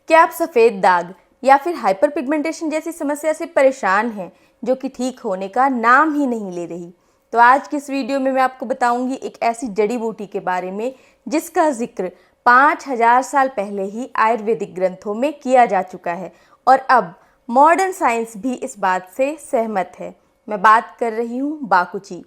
क्या आप सफ़ेद दाग या फिर हाइपर पिगमेंटेशन जैसी समस्या से परेशान हैं जो कि ठीक होने का नाम ही नहीं ले रही? तो आज की इस वीडियो में मैं आपको बताऊंगी एक ऐसी जड़ी बूटी के बारे में जिसका जिक्र 5000 साल पहले ही आयुर्वेदिक ग्रंथों में किया जा चुका है और अब मॉडर्न साइंस भी इस बात से सहमत है। मैं बात कर रही हूँ बाकुची,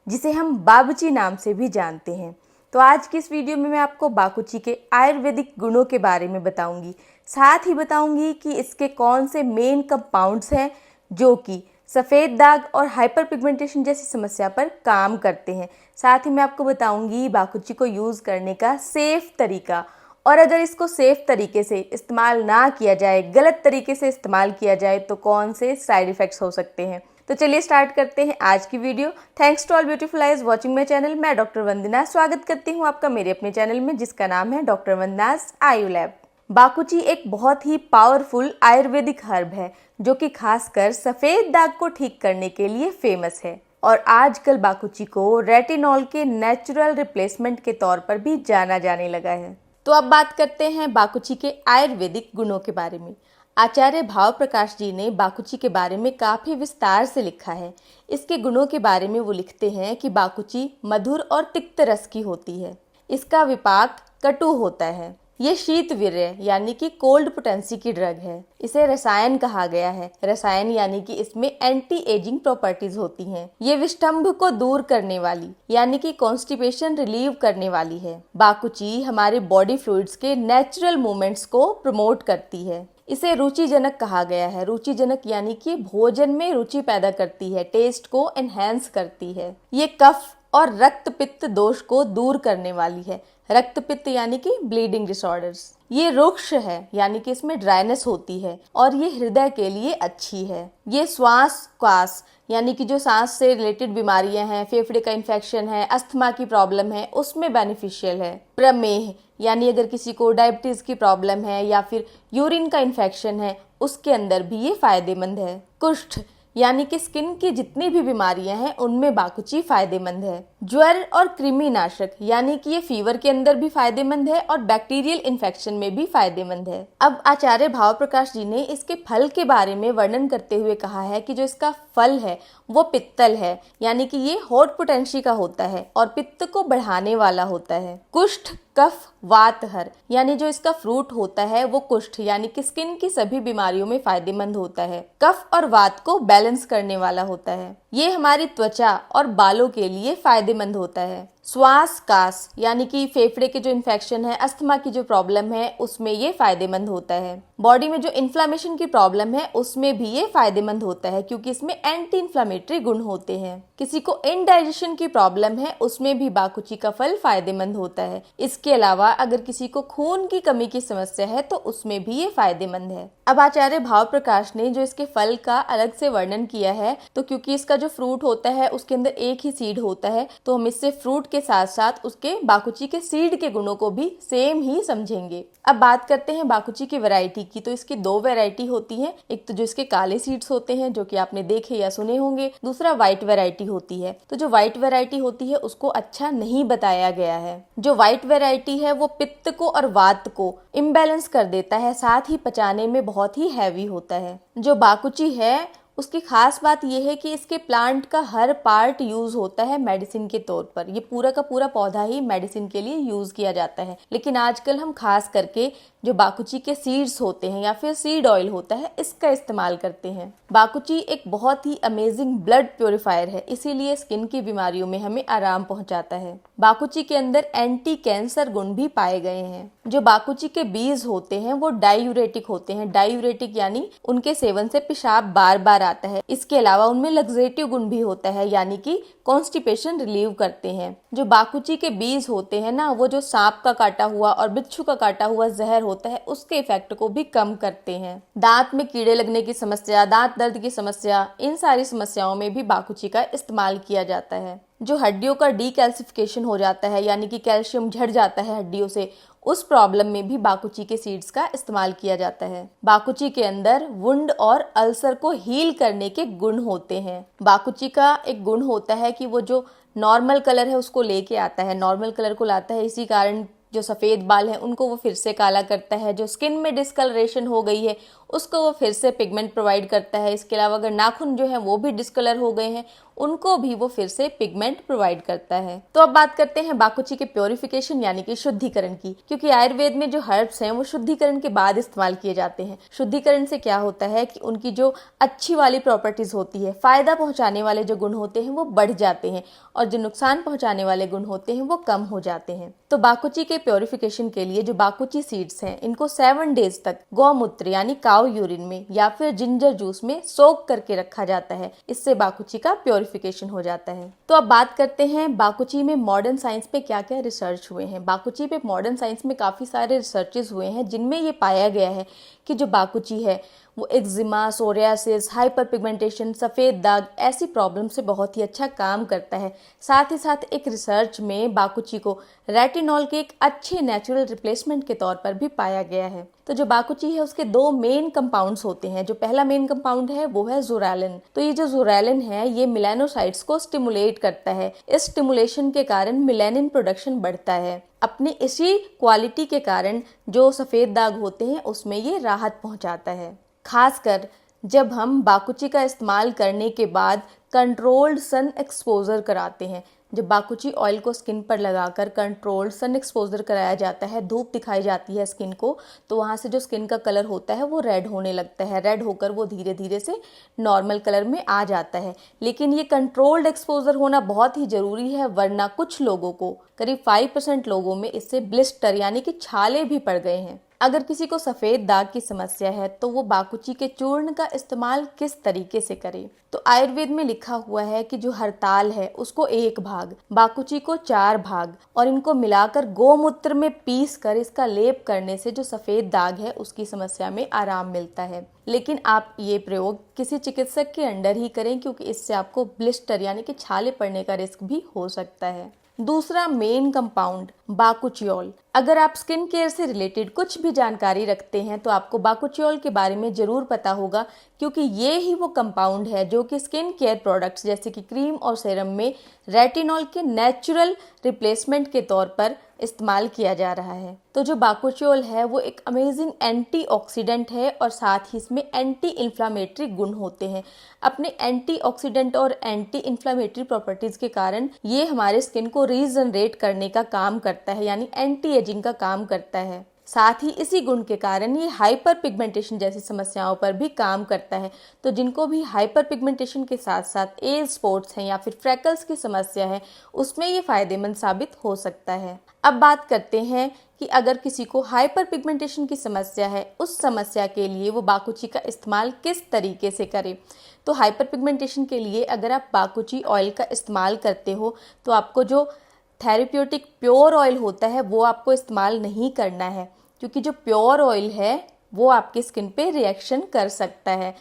जिसे हम बाबूची नाम से भी जानते हैं। तो आज की इस वीडियो में मैं आपको बाकुची के आयुर्वेदिक गुणों के बारे में बताऊंगी। साथ ही बताऊंगी कि इसके कौन से मेन कंपाउंड्स हैं जो कि सफ़ेद दाग और हाइपर पिगमेंटेशन जैसी समस्या पर काम करते हैं। साथ ही मैं आपको बताऊंगी बाकुची को यूज़ करने का सेफ तरीका, और अगर इसको सेफ तरीके से इस्तेमाल ना किया जाए, गलत तरीके से इस्तेमाल किया जाए तो कौन से साइड इफ़ेक्ट्स हो सकते हैं। तो चलिए स्टार्ट करते हैं आज की video. Thanks to all beautiful eyes watching my channel. मैं डॉक्टर वंदना स्वागत करती हूँ आपका मेरे अपने चैनल में, जिसका नाम है डॉक्टर वंदनास आयु लैब। बाकुची एक बहुत ही पावरफुल आयुर्वेदिक हर्ब है जो कि खासकर सफ़ेद दाग को ठीक करने के लिए फेमस है, और आजकल बाकुची को रेटिनॉल के नेचुरल रिप्लेसमेंट के तौर पर भी जाना जाने लगा है। तो अब बात करते हैं बाकुची के आयुर्वेदिक गुणों के बारे में। आचार्य भाव प्रकाश जी ने बाकुची के बारे में काफ़ी विस्तार से लिखा है। इसके गुणों के बारे में वो लिखते हैं कि बाकुची मधुर और तिक्त रस की होती है। इसका विपाक कटु होता है। ये शीतवीर्य यानी कि कोल्ड पोटेंसी की ड्रग है। इसे रसायन कहा गया है। रसायन यानी कि इसमें एंटी एजिंग प्रॉपर्टीज होती हैं। ये विष्टंभ को दूर करने वाली यानी कि कॉन्स्टिपेशन रिलीव करने वाली है। बाकुची हमारे बॉडी फ्लूइड्स के नेचुरल मूवमेंट्स को प्रमोट करती है। इसे रुचिजनक कहा गया है। रुचिजनक यानी कि भोजन में रुचि पैदा करती है, टेस्ट को एनहेंस करती है। ये कफ और रक्त पित्त दोष को दूर करने वाली है। रक्त पित्त यानी कि ब्लीडिंग डिसऑर्डर्स। ये रुक्ष है यानी कि इसमें ड्राइनेस होती है, और ये हृदय के लिए अच्छी है। ये श्वास कास यानी कि जो सांस से रिलेटेड बीमारियां हैं, फेफड़े का इन्फेक्शन है, अस्थमा की प्रॉब्लम है, उसमें बेनिफिशियल है। प्रमेह यानी अगर किसी को डायबिटीज की प्रॉब्लम है या फिर यूरिन का इन्फेक्शन है, उसके अंदर भी ये फायदेमंद है। कुष्ठ यानी कि स्किन की जितनी भी बीमारियां हैं उनमें बाकुची फायदेमंद है। ज्वर और कृमि नाशक यानी कि ये फीवर के अंदर भी फायदेमंद है और बैक्टीरियल इन्फेक्शन में भी फायदेमंद है। अब आचार्य भाव प्रकाश जी ने इसके फल के बारे में वर्णन करते हुए कहा है कि जो इसका फल है वो पित्तल है, यानी कि ये हॉट पोटेंसी का होता है और पित्त को बढ़ाने वाला होता है। कुष्ठ कफ वातहर यानी जो इसका फ्रूट होता है वो कुष्ठ यानी कि स्किन की सभी बीमारियों में फायदेमंद होता है। कफ और वात को बैलेंस करने वाला होता है। ये हमारी त्वचा और बालों के लिए फायदेमंद होता है। श्वास कास यानी कि फेफड़े के जो इन्फेक्शन है, अस्थमा की जो प्रॉब्लम है, उसमें ये फायदेमंद होता है। बॉडी में जो इन्फ्लामेशन की प्रॉब्लम है उसमें भी ये फायदेमंद होता है, क्योंकि इसमें एंटी इन्फ्लामेटरी गुण होते हैं। किसी को इनडाइजेशन की प्रॉब्लम है उसमें भी बाकुची का फल फायदेमंद होता है। इसके अलावा अगर किसी को खून की कमी की समस्या है तो उसमें भी ये फायदेमंद है। अब आचार्य भाव प्रकाश ने जो इसके फल का अलग से वर्णन किया है, तो क्योंकि इसका जो फ्रूट होता है उसके अंदर एक ही सीड होता है, तो हम इससे फ्रूट के साथ साथ उसके बाकुची के सीड के गुणों को भी सेम ही समझेंगे। अब बात करते हैं बाकुची की वैरायटी की। तो इसकी दो वैरायटी होती है। एक तो जो इसके काले सीड्स होते हैं जो कि आपने देखे या सुने होंगे, दूसरा व्हाइट वैरायटी होती है। तो जो व्हाइट वैरायटी होती है उसको अच्छा नहीं बताया गया है। जो व्हाइट वैरायटी है वो पित्त को और वात को इम्बैलेंस कर देता है, साथ ही पचाने में बहुत ही हैवी होता है। जो बाकुची है उसकी खास बात यह है कि इसके प्लांट का हर पार्ट यूज होता है मेडिसिन के तौर पर। ये पूरा का पूरा पौधा ही मेडिसिन के लिए यूज किया जाता है। लेकिन आजकल हम खास करके जो बाकुची के सीड्स होते हैं या फिर सीड ऑयल होता है, इसका इस्तेमाल करते हैं। बाकुची एक बहुत ही अमेजिंग ब्लड प्योरीफायर है, इसीलिए स्किन की बीमारियों में हमें आराम पहुंचाता है। बाकुची के अंदर एंटी कैंसर गुण भी पाए गए हैं। जो बाकुची के बीज होते हैं वो डायूरेटिक होते हैं। डायूरेटिक यानी उनके सेवन से पेशाब बार बार आता है। इसके अलावा उनमें लग्जेटिव गुण भी होता है, यानी कि कॉन्स्टिपेशन रिलीव करते हैं। जो बाकुची के बीज होते हैं ना, वो जो सांप का काटा हुआ और बिच्छू का काटा हुआ जहर होता है उसके इफेक्ट को भी कम करते हैं। दांत में कीड़े लगने की समस्या, दांत दर्द की समस्या, इन सारी समस्याओं में भी बाकुची का इस्तेमाल किया जाता है। जो हड्डियों का डीकैल्सिफिकेशन हो जाता है यानी कि कैल्शियम झड़ जाता है हड्डियों से, उस प्रॉब्लम में भी बाकुची के सीड्स का इस्तेमाल किया जाता है। बाकुची के अंदर वुंड और अल्सर को हील करने के गुण होते हैं। बाकुची का एक गुण होता है कि वो जो नॉर्मल कलर है उसको लेके आता है, नॉर्मल कलर को लाता है। इसी कारण जो सफ़ेद बाल हैं उनको वो फिर से काला करता है, जो स्किन में डिस्कलरेशन हो गई है उसको वो फिर से पिगमेंट प्रोवाइड करता है। इसके अलावा अगर नाखून जो हैं वो भी डिस्कलर हो गए हैं उनको भी वो फिर से पिगमेंट प्रोवाइड करता है। तो अब बात करते हैं बाकुची के प्योरिफिकेशन यानी कि शुद्धिकरण की, क्योंकि आयुर्वेद में जो हर्ब्स हैं वो शुद्धिकरण के बाद इस्तेमाल किए जाते हैं। शुद्धिकरण से क्या होता है कि उनकी जो अच्छी वाली प्रॉपर्टीज होती है, फायदा पहुंचाने वाले जो गुण होते हैं वो बढ़ जाते हैं और जो नुकसान पहुंचाने वाले गुण होते हैं वो कम हो जाते हैं। तो बाकुची के प्योरिफिकेशन के लिए जो बाकुची सीड्स हैं इनको 7 डेज तक गौमूत्र यानी काऊ यूरिन में या फिर जिंजर जूस में सोक करके रखा जाता है। इससे बाकुची का प्योरिफिकेशन हो जाता है। तो अब बात करते हैं बाकुची में मॉडर्न साइंस पे क्या क्या रिसर्च हुए हैं। बाकुची पे मॉडर्न साइंस में काफी सारे रिसर्चेस हुए हैं जिनमें ये पाया गया है कि जो बाकुची है वो एक्जिमा, सोरियासिस, हाइपर पिगमेंटेशन, सफ़ेद दाग ऐसी प्रॉब्लम से बहुत ही अच्छा काम करता है। साथ ही साथ एक रिसर्च में बाकुची को रेटिनॉल के एक अच्छे नेचुरल रिप्लेसमेंट के तौर पर भी पाया गया है। तो जो बाकुची है उसके 2 मेन कंपाउंड्स होते हैं। जो पहला मेन कंपाउंड है वो है ज़ोरैलिन। तो ये जो ज़ोरैलिन है ये मेलानोसाइट्स को स्टिमुलेट करता है। इस स्टिमुलेशन के कारण मेलानिन प्रोडक्शन बढ़ता है। अपनी इसी क्वालिटी के कारण जो सफ़ेद दाग होते हैं उसमें ये राहत पहुंचाता है। खासकर जब हम बाकुची का इस्तेमाल करने के बाद कंट्रोल्ड सन एक्सपोजर कराते हैं। जब बाकुची ऑयल को स्किन पर लगाकर कंट्रोल्ड सन एक्सपोजर कराया जाता है, धूप दिखाई जाती है स्किन को, तो वहाँ से जो स्किन का कलर होता है वो रेड होने लगता है। रेड होकर वो धीरे धीरे से नॉर्मल कलर में आ जाता है। लेकिन ये कंट्रोल्ड एक्सपोजर होना बहुत ही ज़रूरी है, वरना कुछ लोगों को, करीब 5% लोगों में इससे ब्लिस्टर यानी कि छाले भी पड़ गए हैं। अगर किसी को सफ़ेद दाग की समस्या है तो वो बाकुची के चूर्ण का इस्तेमाल किस तरीके से करे। तो आयुर्वेद में लिखा हुआ है कि जो हरताल है उसको 1 भाग, बाकुची को 4 भाग और इनको मिलाकर गोमूत्र में पीस कर इसका लेप करने से जो सफ़ेद दाग है उसकी समस्या में आराम मिलता है। लेकिन आप ये प्रयोग किसी चिकित्सक के अंडर ही करें, क्योंकि इससे आपको ब्लिस्टर यानी कि छाले पड़ने का रिस्क भी हो सकता है। दूसरा मेन कंपाउंड बाकुचियोल। अगर आप स्किन केयर से रिलेटेड कुछ भी जानकारी रखते हैं तो आपको बाकुचियोल के बारे में ज़रूर पता होगा, क्योंकि ये ही वो कंपाउंड है जो कि स्किन केयर प्रोडक्ट्स जैसे कि क्रीम और सेरम में रेटिनॉल के नेचुरल रिप्लेसमेंट के तौर पर इस्तेमाल किया जा रहा है। तो जो बाकुचियोल है वो एक अमेजिंग एंटीऑक्सीडेंट है और साथ ही इसमें एंटी इन्फ्लामेटरी गुण होते हैं। अपने एंटीऑक्सीडेंट और एंटी इन्फ्लामेटरी प्रॉपर्टीज के कारण ये हमारे स्किन को रीजनरेट करने का काम करता है, यानी एंटी एजिंग का काम करता है। साथ ही इसी गुण के कारण ये हाइपर पिगमेंटेशन जैसी समस्याओं पर भी काम करता है। तो जिनको भी हाइपर पिगमेंटेशन के साथ साथ एज स्पॉट्स हैं या फिर फ्रैकल्स की समस्या है उसमें ये फायदेमंद साबित हो सकता है। अब बात करते हैं कि अगर किसी को हाइपर पिगमेंटेशन की समस्या है, उस समस्या के लिए वो बाकुची का इस्तेमाल किस तरीके से करें। तो हाइपर पिगमेंटेशन के लिए अगर आप बाकुची ऑयल का इस्तेमाल करते हो तो आपको जो थेरेप्यूटिक प्योर ऑयल होता है वो आपको इस्तेमाल नहीं करना है, क्योंकि जो प्योर ऑयल है वो आपकी स्किन पे रिएक्शन कर सकता है।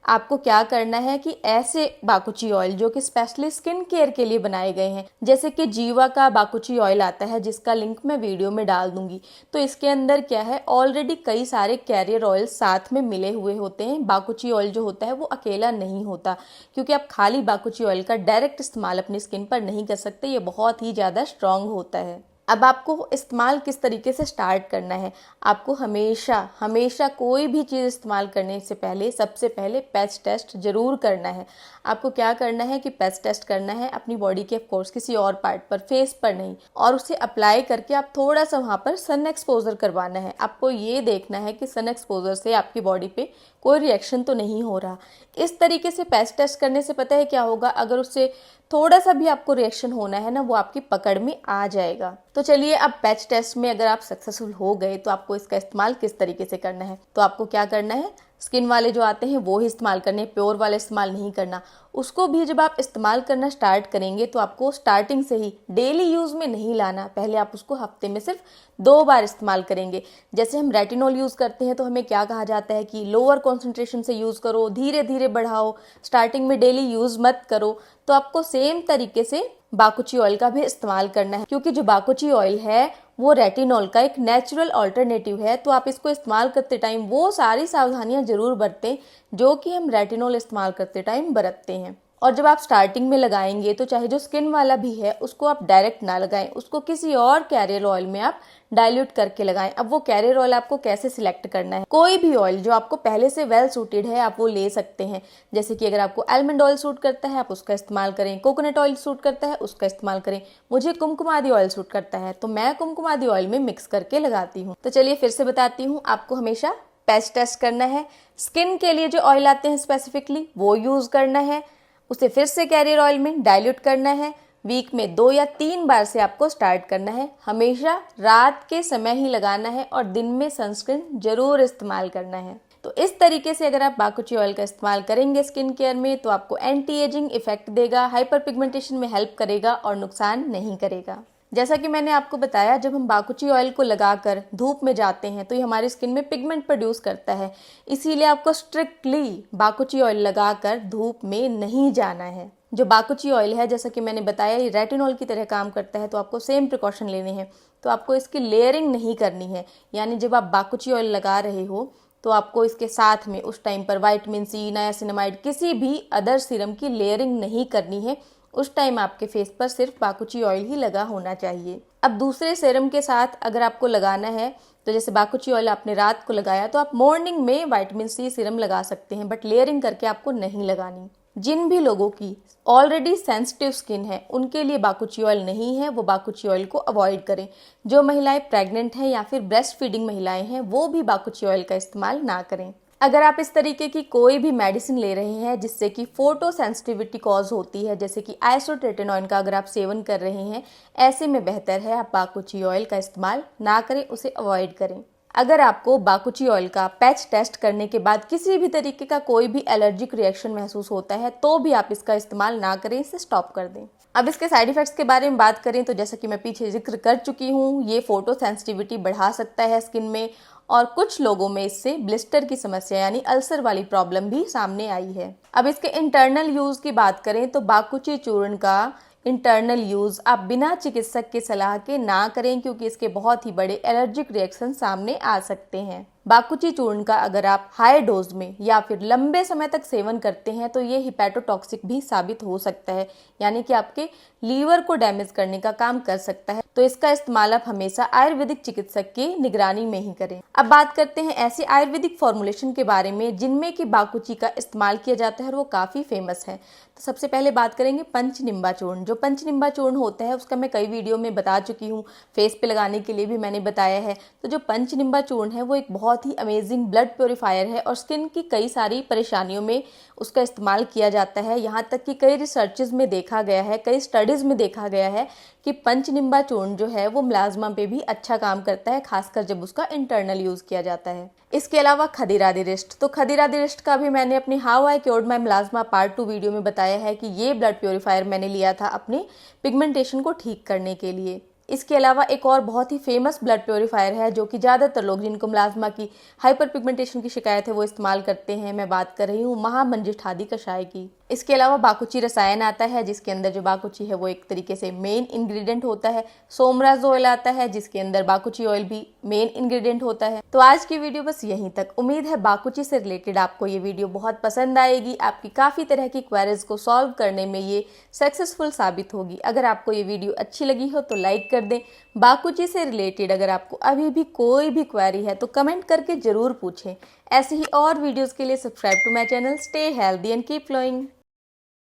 आपको क्या करना है कि ऐसे बाकुची ऑयल जो कि स्पेशली स्किन केयर के लिए बनाए गए हैं, जैसे कि जीवा का बाकुची ऑयल आता है जिसका लिंक मैं वीडियो में डाल दूंगी, तो इसके अंदर क्या है, ऑलरेडी कई सारे कैरियर ऑयल साथ में मिले हुए होते हैं। बाकुची ऑयल जो होता है वो अकेला नहीं होता, क्योंकि आप खाली बाकुची ऑयल का डायरेक्ट इस्तेमाल अपनी स्किन पर नहीं कर सकते, ये बहुत ही ज़्यादा स्ट्रॉन्ग होता है। अब आपको इस्तेमाल किस तरीके से स्टार्ट करना है। आपको हमेशा कोई भी चीज़ इस्तेमाल करने से पहले सबसे पहले पैच टेस्ट जरूर करना है। आपको क्या करना है कि पैच टेस्ट करना है अपनी बॉडी के, ऑफ कोर्स किसी और पार्ट पर, फेस पर नहीं, और उसे अप्लाई करके आप थोड़ा सा वहाँ पर सन एक्सपोजर करवाना है। आपको ये देखना है कि सन एक्सपोजर से आपकी बॉडी पे कोई रिएक्शन तो नहीं हो रहा। इस तरीके से पैच टेस्ट करने से पता है क्या होगा, अगर उससे थोड़ा सा भी आपको रिएक्शन होना है ना, वो आपकी पकड़ में आ जाएगा। तो चलिए, अब पैच टेस्ट में अगर आप सक्सेसफुल हो गए तो आपको इसका इस्तेमाल किस तरीके से करना है। तो आपको क्या करना है, स्किन वाले जो आते हैं वो ही इस्तेमाल करने, प्योर वाले इस्तेमाल नहीं करना। उसको भी जब आप इस्तेमाल करना स्टार्ट करेंगे तो आपको स्टार्टिंग से ही डेली यूज़ में नहीं लाना। पहले आप उसको हफ्ते में सिर्फ 2 बार इस्तेमाल करेंगे। जैसे हम रेटिनॉल यूज़ करते हैं तो हमें क्या कहा जाता है कि लोअर कॉन्सेंट्रेशन से यूज़ करो, धीरे धीरे बढ़ाओ, स्टार्टिंग में डेली यूज़ मत करो। तो आपको सेम तरीके से बाकुची ऑयल का भी इस्तेमाल करना है, क्योंकि जो बाकुची ऑयल है वो रेटिनॉल का एक नेचुरल अल्टरनेटिव है। तो आप इसको इस्तेमाल करते टाइम वो सारी सावधानियां जरूर बरतें जो कि हम रेटिनॉल इस्तेमाल करते टाइम बरतते हैं। और जब आप स्टार्टिंग में लगाएंगे तो चाहे जो स्किन वाला भी है उसको आप डायरेक्ट ना लगाएं, उसको किसी और कैरियर ऑयल में आप डाइल्यूट करके लगाएं। अब वो कैरियर ऑयल आपको कैसे सिलेक्ट करना है, कोई भी ऑयल जो आपको पहले से वेल सूटेड है आप वो ले सकते हैं। जैसे कि अगर आपको आलमंड ऑयल सूट करता है आप उसका इस्तेमाल करें, कोकोनट ऑयल सूट करता है उसका इस्तेमाल करें। मुझे कुमकुमादी ऑयल सूट करता है तो मैं कुमकुमादी ऑयल में मिक्स करके लगाती हूँ। तो चलिए फिर से बताती हूँ, आपको हमेशा पैच टेस्ट करना है, स्किन के लिए जो ऑयल आते हैं स्पेसिफिकली वो यूज करना है, उसे फिर से कैरियर ऑयल में डाइल्यूट करना है। वीक में 2 या 3 बार से आपको स्टार्ट करना है। हमेशा रात के समय ही लगाना है और दिन में सनस्क्रीन जरूर इस्तेमाल करना है। तो इस तरीके से अगर आप बाकुची ऑयल का इस्तेमाल करेंगे स्किन केयर में तो आपको एंटी एजिंग इफेक्ट देगा, हाइपर पिगमेंटेशन में हेल्प करेगा और नुकसान नहीं करेगा। जैसा कि मैंने आपको बताया, जब हम बाकुची ऑयल को लगाकर धूप में जाते हैं तो ये हमारी स्किन में पिगमेंट प्रोड्यूस करता है, इसीलिए आपको स्ट्रिक्टली बाकुची ऑयल लगाकर धूप में नहीं जाना है। जो बाकुची ऑयल है, जैसा कि मैंने बताया, ये रेटिनॉल की तरह काम करता है, तो आपको सेम प्रिकॉशन लेने हैं। तो आपको इसकी लेयरिंग नहीं करनी है, यानी जब आप बाकुची ऑयल लगा रहे हो तो आपको इसके साथ में उस टाइम पर विटामिन सी, नायासिनामाइड, किसी भी अदर सीरम की लेयरिंग नहीं करनी है। उस टाइम आपके फेस पर सिर्फ बाकुची ऑयल ही लगा होना चाहिए। अब दूसरे सीरम के साथ अगर आपको लगाना है तो जैसे बाकुची ऑयल आपने रात को लगाया तो आप मॉर्निंग में विटामिन सी सीरम लगा सकते हैं, बट लेयरिंग करके आपको नहीं लगानी। जिन भी लोगों की ऑलरेडी सेंसिटिव स्किन है उनके लिए बाकुची ऑयल नहीं है, वो बाकुची ऑयल को अवॉइड करें। जो महिलाएं प्रेग्नेंट हैं या फिर ब्रेस्ट फीडिंग महिलाएं हैं वो भी बाकुची ऑयल का इस्तेमाल ना करें। अगर आप इस तरीके की कोई भी मेडिसिन ले रहे हैं जिससे कि फोटो सेंसिटिविटी कॉज होती है, जैसे कि आइसोट्रेटिनॉइन का अगर आप सेवन कर रहे हैं, ऐसे में बेहतर है आप बाकुची ऑयल का इस्तेमाल ना करें, उसे अवॉइड करें। अगर आपको बाकुची ऑयल का पैच टेस्ट करने के बाद किसी भी तरीके का कोई भी एलर्जिक रिएक्शन महसूस होता है तो भी आप इसका इस्तेमाल ना करें, इसे स्टॉप कर दें। अब इसके साइड इफेक्ट्स के बारे में बात करें तो जैसा कि मैं पीछे जिक्र कर चुकी हूँ, ये फोटो सेंसिटिविटी बढ़ा सकता है स्किन में और कुछ लोगों में इससे ब्लिस्टर की समस्या यानी अल्सर वाली प्रॉब्लम भी सामने आई है। अब इसके इंटरनल यूज की बात करें तो बाकुची चूर्ण का इंटरनल यूज आप बिना चिकित्सक के सलाह के ना करें, क्योंकि इसके बहुत ही बड़े एलर्जिक रिएक्शन सामने आ सकते हैं। बाकुची चूर्ण का अगर आप हाई डोज में या फिर लंबे समय तक सेवन करते हैं तो ये हिपैटोटॉक्सिक भी साबित हो सकता है, यानी कि आपके लीवर को डैमेज करने का काम कर सकता है। तो इसका इस्तेमाल आप हमेशा आयुर्वेदिक चिकित्सक की निगरानी में ही करें। अब बात करते हैं ऐसी आयुर्वेदिक फॉर्मुलेशन के बारे में जिनमें कि बाकुची का इस्तेमाल किया जाता है और वो काफी फेमस है। तो सबसे पहले बात करेंगे पंचनिंबा चूर्ण। जो पंचनिंबा चूर्ण होता है उसका मैं कई वीडियो में बता चुकी हूँ, फेस पे लगाने के लिए भी मैंने बताया है। तो जो पंचनिंबा चूर्ण है वो एक बहुत ही अमेजिंग ब्लड प्योरीफायर है और स्किन की कई सारी परेशानियों में उसका इस्तेमाल किया जाता है। यहाँ तक कि कई रिसर्चेज में देखा गया है, कई स्टडीज में देखा गया है कि पंचनिंबा चूर्ण जो है वो मिलाज्मा पे भी अच्छा काम करता है, खासकर जब उसका इंटरनल यूज किया जाता है। इसके अलावा खदीरादिरिस्ट, तो खदीरादिरिस्ट का भी मैंने अपनी how I cured my melasma part 2 video में बताया है कि ये ब्लड प्योरीफायर मैंने लिया था अपने पिगमेंटेशन को ठीक करने के लिए। इसके अलावा एक और बहुत ही फेमस ब्लड प्योरीफायर है जो कि ज़्यादातर लोग जिनको मिलाज्मा की हाइपर पिगमेंटेशन की शिकायत है वो इस्तेमाल करते हैं। मैं बात कर रही हूँ महामंजिष्ठादि कषाय की। इसके अलावा बाकुची रसायन आता है जिसके अंदर जो बाकुची है वो एक तरीके से मेन इंग्रेडिएंट होता है। सोमराज ऑयल आता है जिसके अंदर बाकुची ऑयल भी मेन इंग्रेडिएंट होता है। तो आज की वीडियो बस यहीं तक। उम्मीद है बाकुची से रिलेटेड आपको ये वीडियो बहुत पसंद आएगी, आपकी काफ़ी तरह की क्वेरीज को सॉल्व करने में ये सक्सेसफुल साबित होगी। अगर आपको ये वीडियो अच्छी लगी हो तो लाइक कर दें। बाकुची से रिलेटेड अगर आपको अभी भी कोई भी क्वेरी है तो कमेंट करके जरूर पूछें। ऐसे ही और वीडियोस के लिए subscribe to my channel. Stay healthy and keep glowing.